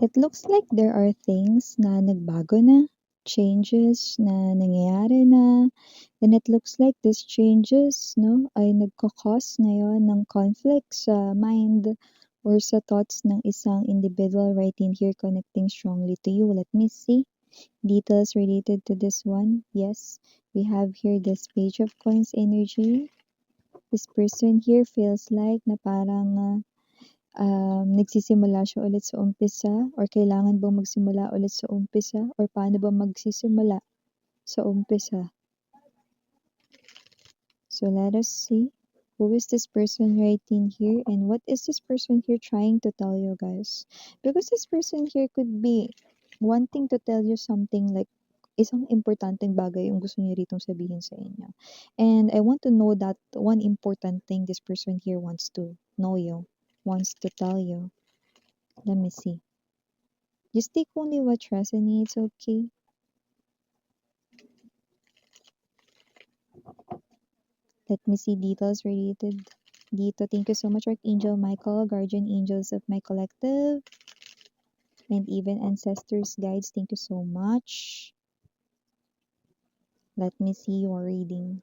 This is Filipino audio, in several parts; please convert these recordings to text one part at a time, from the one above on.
It looks like there are things na nagbago na, changes na nangyayari na, and it looks like these changes 'no, ay nagko-cause ngayon ng conflict sa mind or sa thoughts ng isang individual right in here connecting strongly to you. Let me see details related to this one. Yes, we have here this Page of Coins energy. This person here feels like na parang nagsisimula siya ulit sa umpisa or kailangan bang magsimula ulit sa umpisa or paano ba magsisimula sa umpisa? So let us see who is this person writing here and what is this person here trying to tell you guys? Because this person here could be wanting to tell you something like isang importanteng bagay yung gusto niya ritong sabihin sa inyo. And I want to know that one important thing this person here wants to know you, wants to tell you. Let me see. Just take only what resonates, okay? Let me see details related dito. Thank you so much, Archangel Michael, guardian angels of my collective, and even ancestors, guides. Thank you so much. Let me see your reading.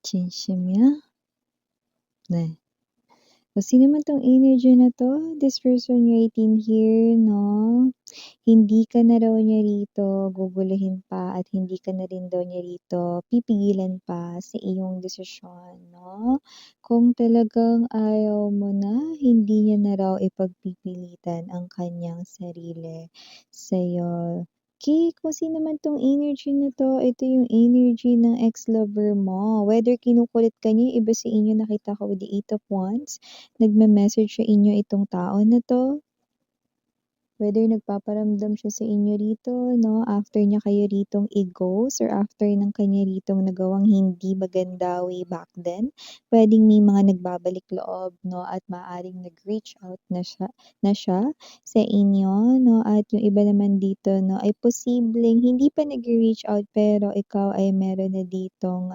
진심이야? 네. O sino man tong energy na to? This person right in here, no? Hindi ka na raw niya rito guguluhin pa at hindi ka na rin daw niya rito pipigilan pa sa iyong desisyon, no? Kung talagang ayaw mo na, hindi niya na raw ipagpipilitan ang kanyang sarili sa'yo. Okay, kung sino man tong energy na to, ito yung energy ng ex-lover mo. Whether kinukulit ka niya, yung iba sa inyo nakita ko with the 8 of Wands, nagme-message sa inyo itong tao na to. Whether nagpaparamdam siya sa inyo rito, no, after niya kayo ritong i-ghost or after ng kanya ritong nagawang hindi maganda way back then, pwedeng may mga nagbabalik loob, no, at maaaring nag-reach out na siya sa inyo, no, at yung iba naman dito, no, ay posibleng hindi pa nag-reach out pero ikaw ay meron na ditong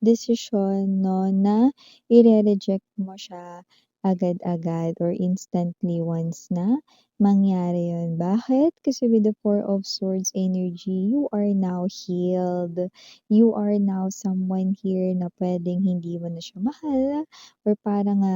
desisyon, no, na ire-reject mo siya agad-agad or instantly once na mangyari yun. Bakit? Kasi with the Four of Swords energy, you are now healed. You are now someone here na pwedeng hindi mo na siya mahal or parang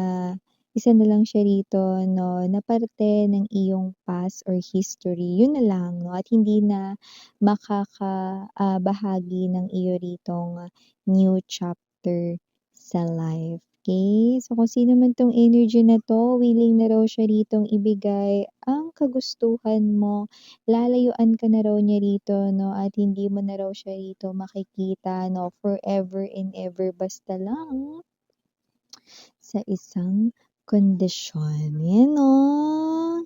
isa na lang siya rito, no, na parte ng iyong past or history. Yun na lang, no, at hindi na bahagi ng iyo ritong new chapter sa life. Okay? So, kung sino man tong energy na to, willing na raw siya ritong ibigay ang kagustuhan mo. Lalayuan ka na raw niya rito, no? At hindi mo na raw siya rito makikita, no? Forever and ever. Basta lang sa isang kondisyon. Yan, no?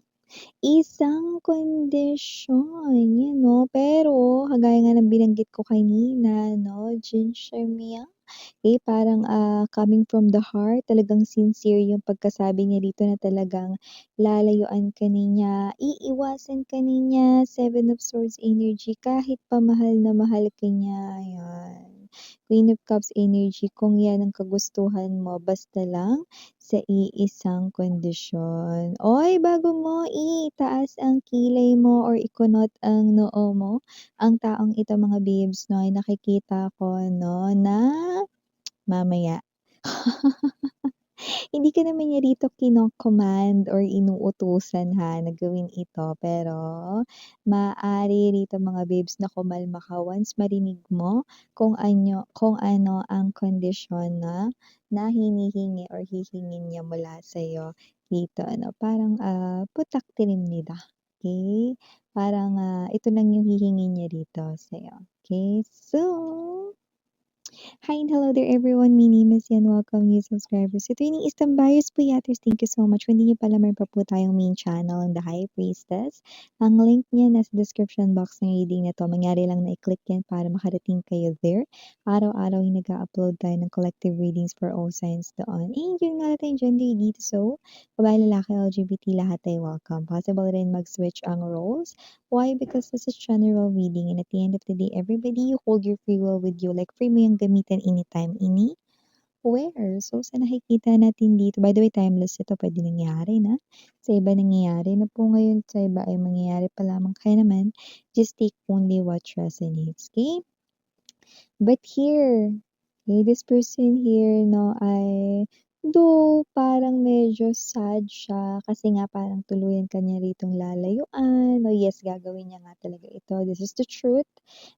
Isang kondisyon, yan, no? Pero, kagaya nga ng binanggit ko kanina, no? Ginseng parang, coming from the heart, talagang sincere yung pagkasabi niya dito na talagang lalayuan ka niya, iiwasan ka niya, Seven of Swords energy, kahit pa mahal na mahal ka niya, yan. Queen of Cups energy, kung yan ang kagustuhan mo, basta lang sa iisang kondisyon. Oy, bago mo itaas ang kilay mo or ikunot ang noo mo, ang taong ito mga babes 'no, ay nakikita ko 'no, na mamaya Hindi ka naman niya rito kino-command or inuutusan ha na gawin ito, pero maaari rito mga babes na kumalma ka once marinig mo kung ano ang kondisyon na hinihingi or hihingin niya mula sa'yo dito ano, parang, "부탁 드립니다." Okay. Parang, ito lang yung hihingin niya dito sa'yo, okay. So hi and hello there everyone. My name is Yan. Welcome new subscribers. Ito yung isang bias Puyaters. Thank you so much. Kung hindi niyo pala meron pa po tayong main channel ng The High Priestess. Ang link niya nasa description box ng reading na to. Mangyari lang na i-click yan para makarating kayo there. Araw-araw yung nag-upload tayo ng collective readings for all signs doon. And yun nga natin dyan dito. So, babae, lalaki, LGBT, lahat ay welcome. Possible rin mag-switch ang roles. Why? Because this is general reading and at the end of the day, everybody, you hold your free will with you. Like, free mo yung gamitin anytime, anywhere. So, sa nakikita natin dito, by the way, timeless ito, pwede nangyari na. Sa iba nangyayari na po ngayon, sa iba ay mangyayari pa lamang. Kaya naman, just take only what resonates, okay? But here, okay, this person here, no, ay, though parang medyo sad siya kasi nga parang tuluyan ka niya ritong lalayuan. No, yes, gagawin niya nga talaga ito. This is the truth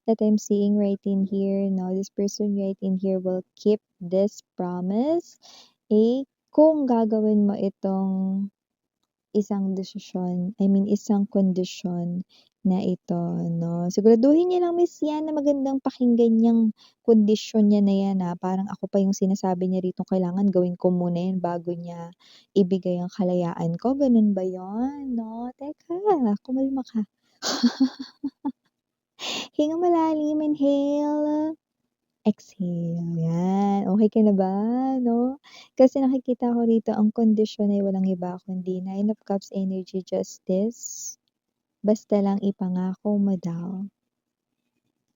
that I'm seeing right in here. No, this person right in here will keep this promise. Eh, kung gagawin mo itong isang kondisyon na ito 'no. Siguraduhin niya lang Miss Yan na magandang pakinggan niyang kondisyon niya na yan, parang ako pa yung sinasabi niya rito kailangan gawin ko muna yan bago niya ibigay ang kalayaan ko, gano'n ba 'yun 'no? Teka, kumalma ka. Hinga malalim, inhale. Exhale, yan. Okey ka na ba 'no? Kasi nakikita ko rito ang kondisyon ay walang iba kundi Nine of Cups energy, justice. Basta lang ipangako mo daw,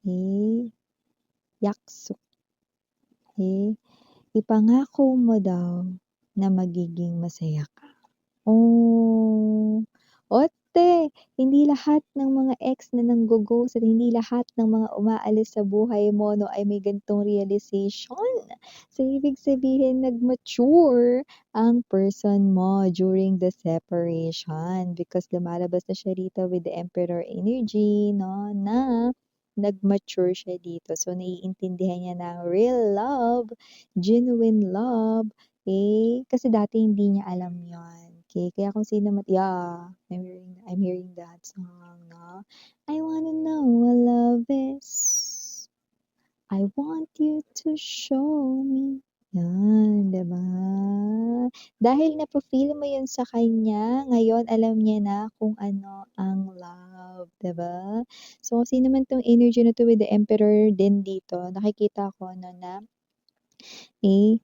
eh, 약속, eh, ipangako mo daw na magiging masaya ka. Oh, ote, hindi lahat ng mga ex na nanggo-ghost at hindi lahat ng mga umaalis sa buhay mo 'no, ay may ganitong realization. So, ibig sabihin nag-mature ang person mo during the separation because lumalabas na siya rito with the Emperor energy 'no, na nag-mature siya dito. So, naiintindihan niya na real love, genuine love. Kasi dati hindi niya alam yon. Kaya kung sino yeah, I'm hearing that song 'no. I wanna know what love is. I want you to show me. Yan, 'di ba? Dahil nafi-feel mo yun sa kanya, ngayon alam niya na kung ano ang love, 'di ba? So, kung sino man 'tong energy na 'to with the Emperor din dito, nakikita ko ano na eh,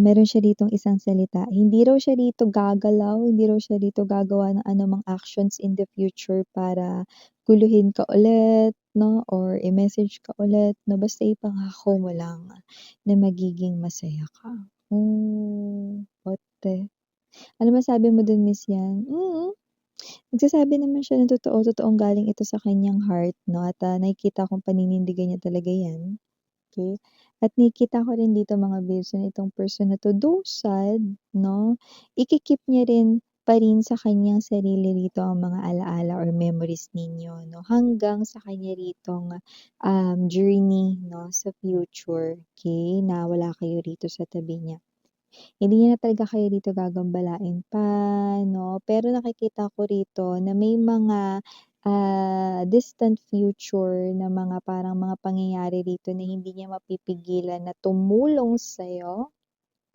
meron siya ditong isang salita. Hindi raw siya dito gagalaw, hindi raw siya dito gagawa ng anumang actions in the future para guluhin ka ulit, 'no, or i-message ka ulit 'no, basta ipangako mo lang na magiging masaya ka. Ate. Ano masabi mo dun Miss Yan? Nagsasabi naman siya ng totoo, totoong galing ito sa kanyang heart 'no, at, nakikita kong paninindigan niya talaga 'yan. Okay. At nakikita ko rin dito mga babes na itong person na 'to, though sad 'no, iki-keep niya rin pa rin sa kanyang sarili rito ang mga ala-ala or memories ninyo 'no, hanggang sa kanya ritong, journey 'no, sa future, okay, na wala kayo rito sa tabi niya. Hindi niya na talaga kayo dito gagambalain pa 'no, pero nakikita ko rito na may mga, distant future na mga parang mga pangyayari rito na hindi niya mapipigilan na tumulong sa'yo,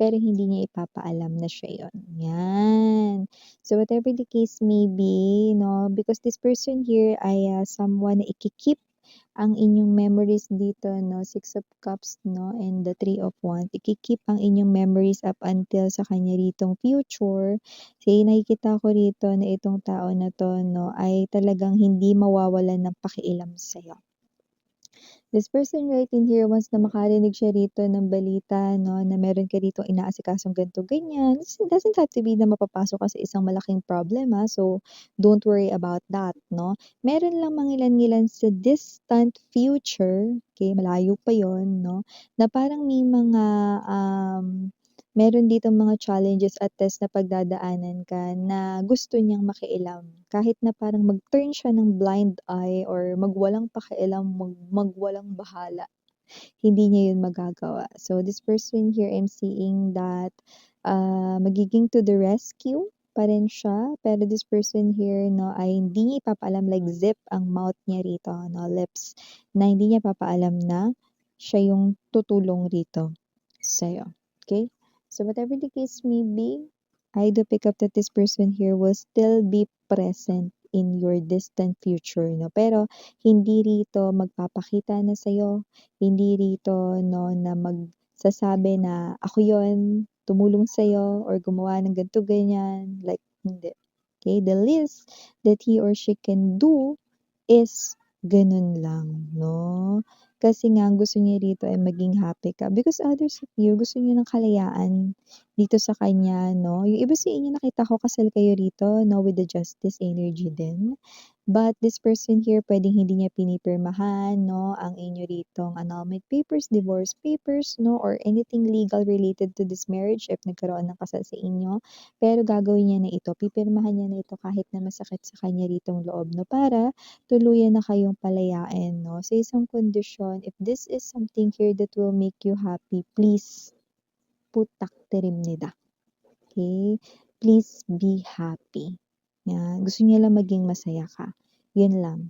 pero hindi niya ipapaalam na siya yun, 'yan. So, whatever the case may be 'no, because this person here ay, someone na iki-keep ang inyong memories dito 'no, Six of Cups 'no, and the Three of Wands. Iki-keep ang inyong memories up until sa kanya ritong future. Kasi nakikita ko rito na itong tao na 'to 'no, ay talagang hindi mawawalan ng pakialam sa'yo. This person right in here, once na makarinig siya rito ng balita 'no, na meron ka ditong inaasikasong ganito, ganyan, doesn't have to be na mapapasok ka sa isang malaking problema, so don't worry about that 'no. Meron lang mangilan-ngilan sa distant future, okay, malayo pa yon 'no, na parang may mga, meron ditong mga challenges at test na pagdadaanan ka na gusto niyang makialam. Kahit na parang mag-turn siya ng blind eye or magwalang pakialam, magwalang bahala, hindi niya yun magagawa. So this person here, I'm seeing that magiging to the rescue pa rin siya. Pero this person here, no, ay hindi niya ipapaalam, like zip ang mouth niya rito, no, lips, na hindi niya papaalam na siya yung tutulong rito sa'yo. Okay? So whatever the case may be, I do pick up that this person here will still be present in your distant future, no? Pero hindi rito magpapakita na sa'yo, hindi rito, no, na magsasabi na ako yon, tumulong sa'yo or gumawa ng ganito ganyan, like hindi. Okay? The least that he or she can do is ganun lang, no? Kasi nga gusto niya rito ay maging happy ka because others of you gusto niyo ng kalayaan dito sa kanya, no? Yung iba sa inyo nakita ko kasal kayo rito, no, with the justice energy din. But this person here, pwedeng hindi niya pinipirmahan, no, ang inyo ritong annulment papers, divorce papers, no, or anything legal related to this marriage if nagkaroon ng kasal sa inyo. Pero gagawin niya na ito, pipirmahan niya na ito kahit na masakit sa kanya ritong loob, no, para tuluyan na kayong palayain, no. Sa isang kondisyon, if this is something here that will make you happy, please, putaktirimnida. Okay? Please be happy. Yan. Gusto niya lang maging masaya ka. Yun lang.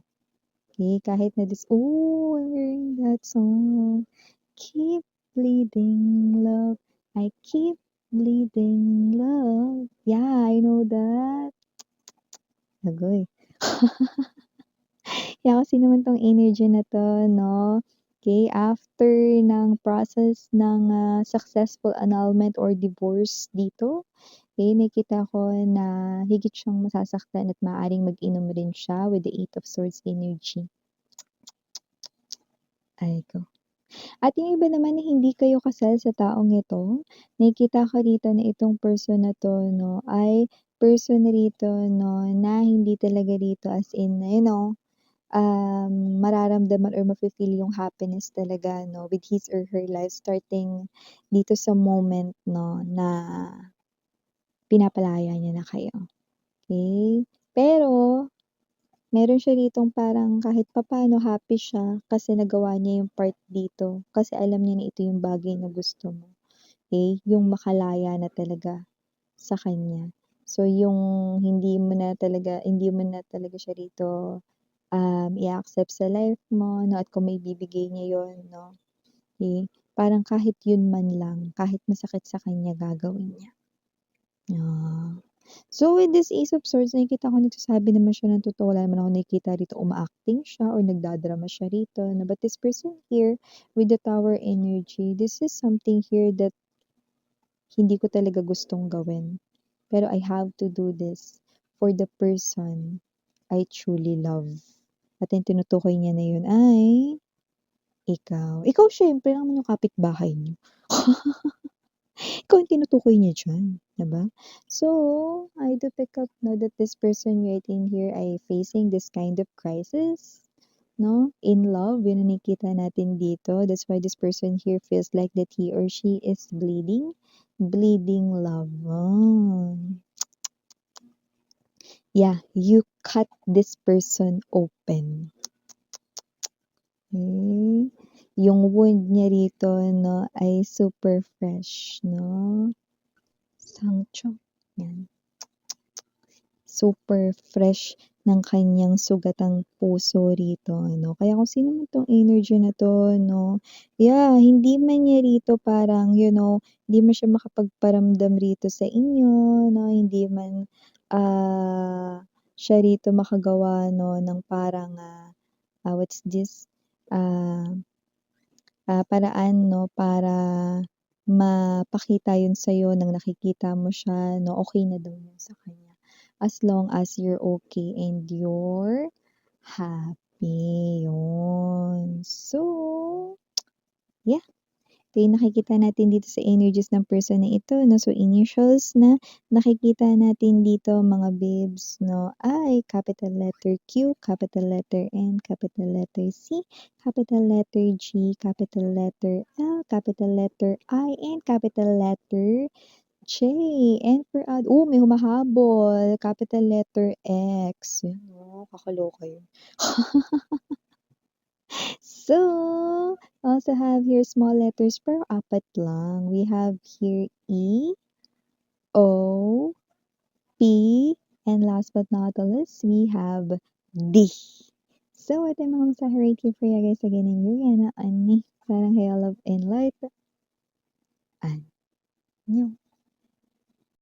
Okay? Kahit na I'm hearing that song. Keep bleeding love. I keep bleeding love. Yeah, I know that. Agoy. Yeah, kasi naman tong energy na to, no? Okay, after ng process ng successful annulment or divorce dito, okay, nakita ko na higit siyang masasaktan at maaaring mag-inom rin siya with the Eight of Swords energy. Ay ko. At yung iba naman na hindi kayo kasal sa taong ito, nakikita ko rito na itong person na to, no, ay person rito, no, na hindi talaga rito as in, mararamdaman or mafe-feel yung happiness talaga, no, with his or her life starting dito sa moment, no, na pinapalaya niya na kayo. Okay? Pero, meron siya ditong parang kahit papaano happy siya kasi nagawa niya yung part dito. Kasi alam niya na ito yung bagay na gusto mo. Okay? Yung makalaya na talaga sa kanya. So, yung hindi mo na talaga siya rito i-accept sa life mo, no, at kung may bibigay niya yon, no, okay, parang kahit yun man lang, kahit masakit sa kanya, gagawin niya. So, with this Ace of Swords, nakikita ko nagsasabi naman siya ng totoo. Wala naman ako nakikita rito umaacting siya or nagdadrama siya rito. No? But this person here, with the Tower energy, this is something here that hindi ko talaga gustong gawin. Pero I have to do this for the person I truly love. At yung tinutukoy niya na yun ay ikaw. Ikaw syempre naman yung kapitbahay niyo. Ikaw yung tinutukoy niya dyan, diba? So, I do pick up now that this person right in here ay facing this kind of crisis, no? In love, yun ang nakikita natin dito. That's why this person here feels like that he or she is bleeding. Bleeding love. Oh. Yeah, you cut this person open. Okay? Yung wound niya rito, no, ay super fresh, no? Sangcho. Yan. Super fresh ng kanyang sugatang puso rito, no? Kaya kung sino man tong energy na to, no, yeah, hindi man niya rito parang, hindi man siya makapagparamdam rito sa inyo, no? Hindi man siya rito makagawa, no, ng parang, what's this? Paraan, no, para mapakita yun sa'yo ng nakikita mo siya, no, okay na daw yun sa kanya. As long as you're okay and you're happy, yun. So, yeah. Ito yung nakikita natin dito sa energies ng person na ito, no? So, initials na nakikita natin dito, mga bibs, no? I, capital letter Q, capital letter N, capital letter C, capital letter G, capital letter L, capital letter I, and capital letter J. And for may humahabol, capital letter X. Yan, oh, kakaloka yun. So, also have here small letters pero apat lang. We have here E, O, P, and last but not the least, we have D. So, ito yung mga mensahe right here for you guys. Again, in Uriana, ani, sarang hail, love, and light. Anyo.